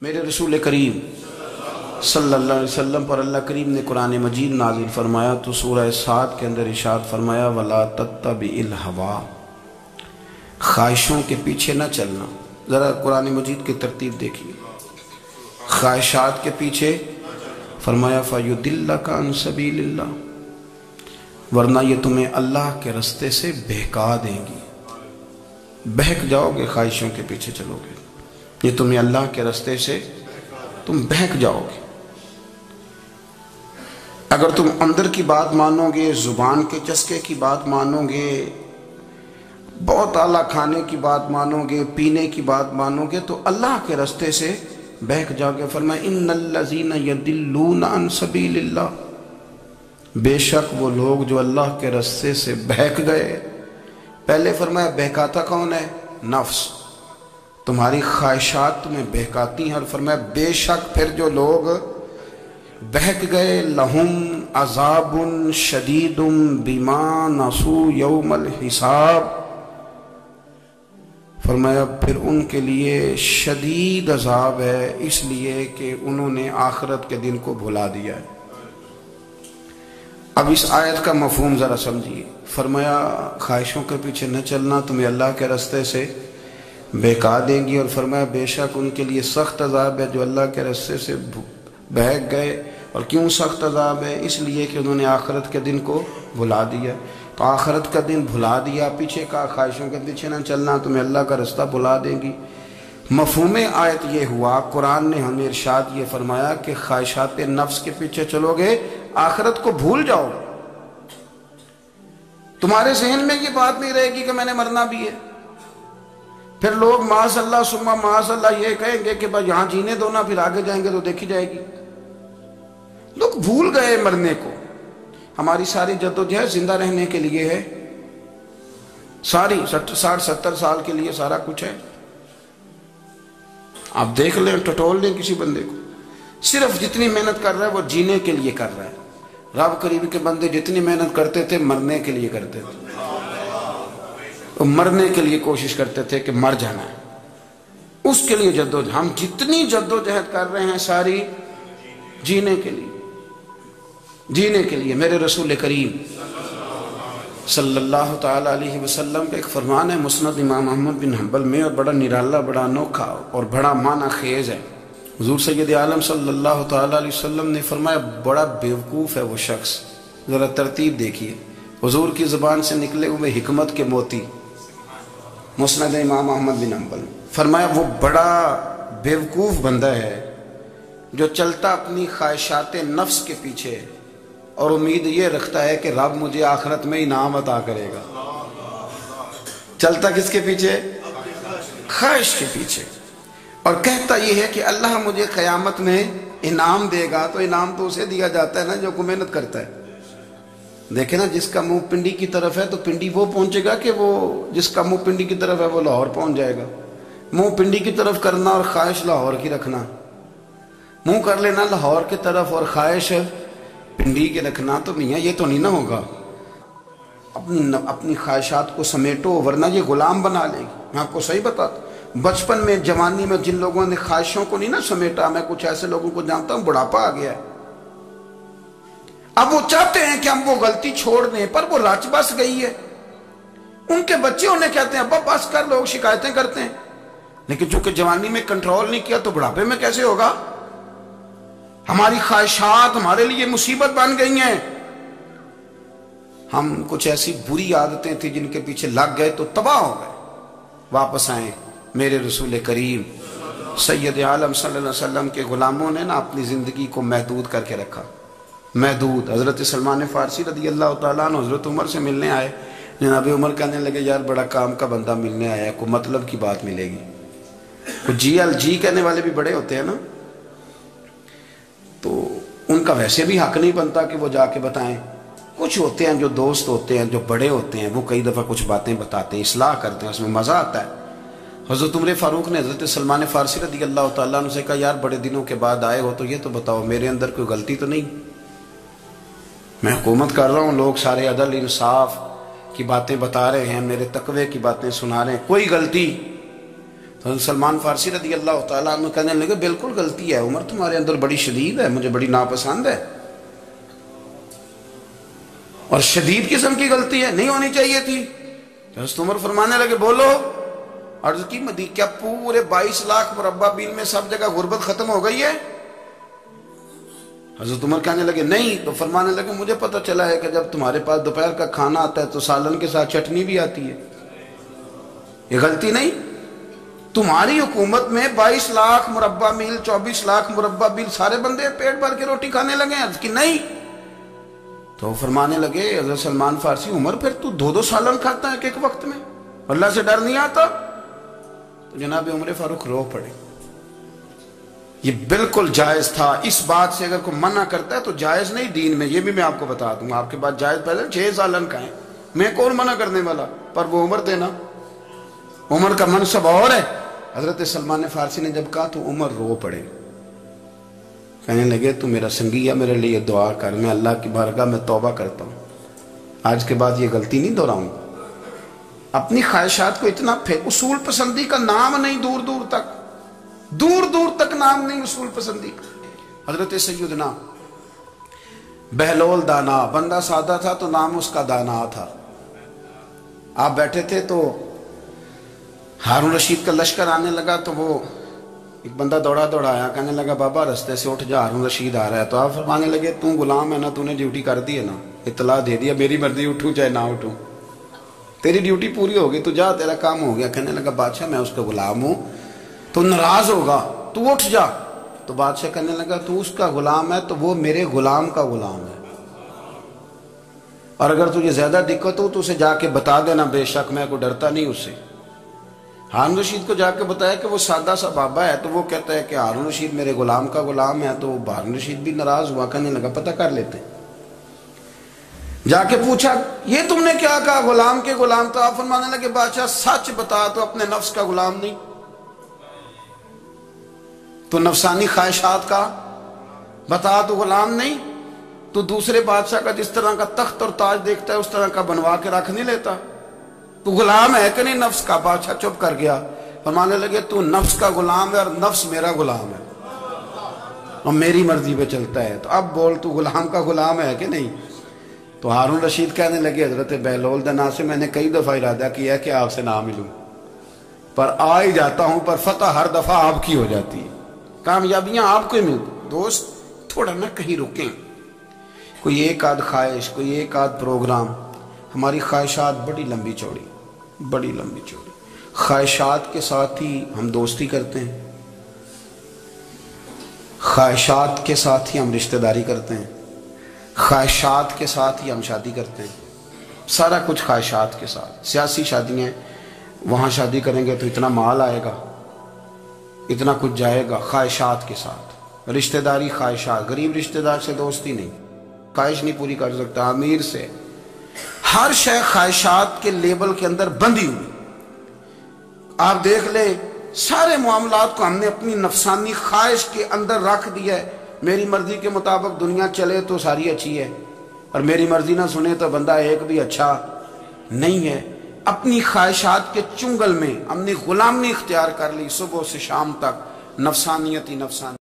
میرے رسول کریم صلی اللہ علیہ وسلم پر اللہ کریم نے قرآن مجید نازل فرمایا تو سورہ صاد کے اندر ارشاد فرمایا وَلَا تَتَّبِعِ الْهَوَىٰ، خواہشوں کے پیچھے نہ چلنا۔ ذرا قرآن مجید کی ترتیب دیکھیے، خواہشات کے پیچھے فرمایا فَيُضِلَّكَ عَن سَبِيلِ اللَّهِ، ورنہ یہ تمہیں اللہ کے رستے سے بہکا دیں گی۔ بہک جاؤ گے، خواہشوں کے پیچھے چلو گے، یہ تمہیں اللہ کے رستے سے تم بہک جاؤ گے۔ اگر تم اندر کی بات مانو گے، زبان کے چسکے کی بات مانو گے، بہت اعلیٰ کھانے کی بات مانو گے، پینے کی بات مانو گے، تو اللہ کے رستے سے بہک جاؤ گے۔ فرمایا ان الذین یضلون عن سبیل اللہ، بے شک وہ لوگ جو اللہ کے رستے سے بہک گئے۔ پہلے فرمایا بہکاتا کون ہے؟ نفس، تمہاری خواہشات تمہیں بہکاتی ہیں، اور فرمایا بے شک پھر جو لوگ بہک گئے لہم عذاب شدید بما نسوا یوم الحساب، فرمایا پھر ان کے لیے شدید عذاب ہے اس لیے کہ انہوں نے آخرت کے دن کو بھلا دیا ہے۔ اب اس آیت کا مفہوم ذرا سمجھیے۔ فرمایا خواہشوں کے پیچھے نہ چلنا تمہیں اللہ کے رستے سے بہکا دیں گی، اور فرمایا بے شک ان کے لیے سخت عذاب ہے جو اللہ کے رستے سے بہک گئے۔ اور کیوں سخت عذاب ہے؟ اس لیے کہ انہوں نے آخرت کے دن کو بھلا دیا۔ تو آخرت کا دن بھلا دیا، پیچھے کا خواہشوں کے پیچھے نہ چلنا تمہیں اللہ کا رستہ بھلا دیں گی۔ مفہوم آیت یہ ہوا، قرآن نے ہمیں ارشاد یہ فرمایا کہ خواہشات نفس کے پیچھے چلو گے آخرت کو بھول جاؤ، تمہارے ذہن میں یہ بات نہیں رہے گی کہ میں نے مرنا بھی ہے۔ پھر لوگ معاذ اللہ ثم معاذ اللہ یہ کہیں گے کہ بھائی یہاں جینے دو نا، پھر آگے جائیں گے تو دیکھی جائے گی۔ لوگ بھول گئے مرنے کو۔ ہماری ساری جدوجہد زندہ رہنے کے لیے ہے، ساری 60-70 سال کے لیے سارا کچھ ہے۔ آپ دیکھ لیں، ٹٹول لیں کسی بندے کو، صرف جتنی محنت کر رہا ہے وہ جینے کے لیے کر رہا ہے۔ رب کریم کے بندے جتنی محنت کرتے تھے مرنے کے لیے کرتے تھے، وہ مرنے کے لیے کوشش کرتے تھے کہ مر جانا ہے، اس کے لیے جدوجہد۔ ہم جتنی جدوجہد کر رہے ہیں ساری جینے کے لیے، جینے کے لیے۔ میرے رسول کریم صلی اللہ تعالیٰ علیہ وسلم کا ایک فرمان ہے مسند امام احمد بن حنبل میں، اور بڑا نرالا، بڑا انوکھا اور بڑا معنی خیز ہے۔ حضور سید عالم صلی اللہ تعالیٰ علیہ وسلم نے فرمایا بڑا بیوقوف ہے وہ شخص، ذرا ترتیب دیکھیے، حضور کی زبان سے نکلے ہوئے حکمت کے موتی، مسند امام احمد بن حنبل۔ فرمایا وہ بڑا بیوقوف بندہ ہے جو چلتا اپنی خواہشات نفس کے پیچھے اور امید یہ رکھتا ہے کہ رب مجھے آخرت میں انعام عطا کرے گا۔ چلتا کس کے پیچھے؟ خواہش کے پیچھے، اور کہتا یہ ہے کہ اللہ مجھے قیامت میں انعام دے گا، تو انعام تو اسے دیا جاتا ہے نا جو کوئی محنت کرتا ہے۔ دیکھیں نا، جس کا منہ پنڈی کی طرف ہے تو پنڈی وہ پہنچے گا کہ وہ جس کا منہ پنڈی کی طرف ہے وہ لاہور پہنچ جائے گا۔ منہ پنڈی کی طرف کرنا اور خواہش لاہور کی رکھنا، منہ کر لینا لاہور کی طرف اور خواہش پنڈی کے رکھنا، تو میاں یہ تو نہیں نہ ہوگا۔ اپنی خواہشات کو سمیٹو ورنہ یہ غلام بنا لے گی۔ میں آپ کو صحیح بتاتا ہوں، بچپن میں جوانی میں جن لوگوں نے خواہشوں کو نہیں نہ سمیٹا، میں کچھ ایسے لوگوں کو جانتا ہوں بڑھاپا آ گیا ہے، اب وہ چاہتے ہیں کہ ہم وہ غلطی چھوڑ دیں، پر وہ رچ بس گئی ہے۔ ان کے بچے انہیں کہتے ہیں ابا بس کر، لوگ شکایتیں کرتے ہیں، لیکن چونکہ جوانی میں کنٹرول نہیں کیا تو بڑھاپے میں کیسے ہوگا؟ ہماری خواہشات ہمارے لیے مصیبت بن گئی ہیں۔ ہم کچھ ایسی بری عادتیں تھیں جن کے پیچھے لگ گئے تو تباہ ہو گئے۔ واپس آئیں، میرے رسول کریم سید عالم صلی اللہ علیہ وسلم کے غلاموں نے نا اپنی زندگی کو محدود کر کے رکھا، محدود۔ حضرت سلمان فارسی رضی اللہ تعالیٰ عنہ حضرت عمر سے ملنے آئے، جناب عمر کہنے لگے یار بڑا کام کا بندہ ملنے آیا ہے، کوئی مطلب کی بات ملے گی۔ کچھ جی کہنے والے بھی بڑے ہوتے ہیں نا، تو ان کا ویسے بھی حق نہیں بنتا کہ وہ جا کے بتائیں۔ کچھ ہوتے ہیں جو دوست ہوتے ہیں، جو بڑے ہوتے ہیں، وہ کئی دفعہ کچھ باتیں بتاتے ہیں، اصلاح کرتے ہیں، اس میں مزہ آتا ہے۔ حضرت عمر فاروق نے حضرت سلمان فارسی رضی اللہ تعالیٰ عنہ سے کہا یار بڑے دنوں کے بعد آئے ہو تو یہ تو بتاؤ میرے اندر کوئی غلطی تو نہیں؟ میں حکومت کر رہا ہوں، لوگ سارے عدل انصاف کی باتیں بتا رہے ہیں، میرے تقوی کی باتیں سنا رہے ہیں، کوئی غلطی؟ سلمان فارسی رضی اللہ تعالیٰ عنہ کہنے لگے بالکل غلطی ہے عمر، تمہارے اندر بڑی شدید ہے، مجھے بڑی ناپسند ہے، اور شدید قسم کی غلطی ہے، نہیں ہونی چاہیے تھی۔ حضرت عمر فرمانے لگے بولو۔ عرض کی مدی کیا پورے 22 لاکھ مربع میل میں سب جگہ غربت ختم ہو گئی ہے؟ حضرت عمر کہنے لگے نہیں، تو فرمانے لگے مجھے پتہ چلا ہے کہ جب تمہارے پاس دوپہر کا کھانا آتا ہے تو سالن کے ساتھ چٹنی بھی آتی ہے، یہ غلطی نہیں؟ تمہاری حکومت میں 22 لاکھ مربع میل 24 لاکھ مربع میل سارے بندے پیٹ بھر کے روٹی کھانے لگے ہیں؟ عرض کی نہیں۔ تو فرمانے لگے حضرت سلمان فارسی عمر پھر تو 2 سالن کھاتا ہے ایک وقت میں، اللہ سے ڈر نہیں آتا؟ تو جناب عمر فاروق رو پڑے۔ یہ بالکل جائز تھا، اس بات سے اگر کوئی منع کرتا ہے تو جائز نہیں دین میں، یہ بھی میں آپ کو بتا دوں گا، آپ کے پاس جائز پہلے 6 سالن کھائیں، میں کون منع کرنے والا، پر وہ عمر دینا، عمر کا منصب اور ہے۔ حضرت سلمان فارسی نے جب کہا تو عمر رو پڑے، کہنے لگے تو میرا سنگیا میرے لیے دعا کر، میں اللہ کی بارگاہ میں توبہ کرتا ہوں، آج کے بعد یہ غلطی نہیں دہراؤں گا۔ اپنی خواہشات کو اتنا اصول پسندی کا نام نہیں، دور دور تک نام نہیں اصول پسندی کا۔ حضرت سیدنا بہلول دانا، بندہ سادہ تھا تو نام اس کا دانا تھا۔ آپ بیٹھے تھے تو ہارون رشید کا لشکر آنے لگا تو وہ ایک بندہ دوڑا آیا، کہنے لگا بابا رستے سے اٹھ جا، ہارون رشید آ رہا ہے۔ تو آپ فرمانے لگے تو غلام ہے نا، تو نے ڈیوٹی کر دی ہے نا، اطلاع دے دیا، میری مرضی اٹھوں چاہے نہ اٹھوں، تیری ڈیوٹی پوری ہوگی، تو جا تیرا کام ہو گیا۔ کہنے لگا بادشاہ میں اس کا غلام ہوں، تو ناراض ہوگا، تو اٹھ جا۔ تو بادشاہ کہنے لگا تو اس کا غلام ہے تو وہ میرے غلام کا غلام ہے، اور اگر تجھے زیادہ دقت ہو تو اسے جا کے بتا دینا، بے شک میں کو ڈرتا نہیں اس سے۔ ہارون رشید کو جا کے بتایا کہ وہ سادہ سا بابا ہے، تو وہ کہتا ہے کہ ہارون رشید میرے غلام کا غلام ہے، تو ہارون رشید بھی ناراض ہوا، کہنے لگا پتہ کر لیتے۔ جا کے پوچھا یہ تم نے کیا کہا، غلام کے غلام؟ تو آپ فرمانے لگے بادشاہ سچ بتا، تو اپنے نفس کا غلام نہیں تو نفسانی خواہشات کا بتا، تو غلام نہیں تو دوسرے بادشاہ کا جس طرح کا تخت اور تاج دیکھتا ہے اس طرح کا بنوا کے رکھ نہیں لیتا، تو غلام ہے کہ نہیں نفس کا؟ بادشاہ چپ کر گیا۔ فرمانے لگے تو نفس کا غلام ہے اور نفس میرا غلام ہے اور میری مرضی پہ چلتا ہے، تو اب بول تو غلام کا غلام ہے کہ نہیں؟ تو ہارون رشید کہنے لگے حضرت بہلول دانا سے میں نے کئی دفعہ ارادہ کیا ہے کہ آپ سے نہ ملوں، پر آ ہی جاتا ہوں، پر فتح ہر دفعہ آپ کی ہو جاتی ہے، کامیابیاں آپ کو ہی ملتی۔ دوست تھوڑا نہ کہیں رکیں، کوئی ایک آدھ خواہش، کوئی ایک آدھ پروگرام، ہماری خواہشات بڑی لمبی چوڑی، خواہشات کے ساتھ ہی ہم دوستی کرتے ہیں، خواہشات کے ساتھ ہی ہم رشتہ داری کرتے ہیں، خواہشات کے ساتھ ہی ہم شادی کرتے ہیں، سارا کچھ خواہشات کے ساتھ۔ سیاسی شادیاں، وہاں شادی کریں گے تو اتنا مال آئے گا، اتنا کچھ جائے گا، خواہشات کے ساتھ رشتہ داری، خواہشات۔ غریب رشتہ دار سے دوستی نہیں، خواہش نہیں پوری کر سکتا، امیر سے۔ ہر شے خواہشات کے لیبل کے اندر بندھی ہوئی۔ آپ دیکھ لیں سارے معاملات کو ہم نے اپنی نفسانی خواہش کے اندر رکھ دیا ہے، میری مرضی کے مطابق دنیا چلے تو ساری اچھی ہے، اور میری مرضی نہ سنے تو بندہ ایک بھی اچھا نہیں ہے۔ اپنی خواہشات کے چنگل میں ہم نے غلامی اختیار کر لی، صبح سے شام تک نفسانیت ہی نفسانیت۔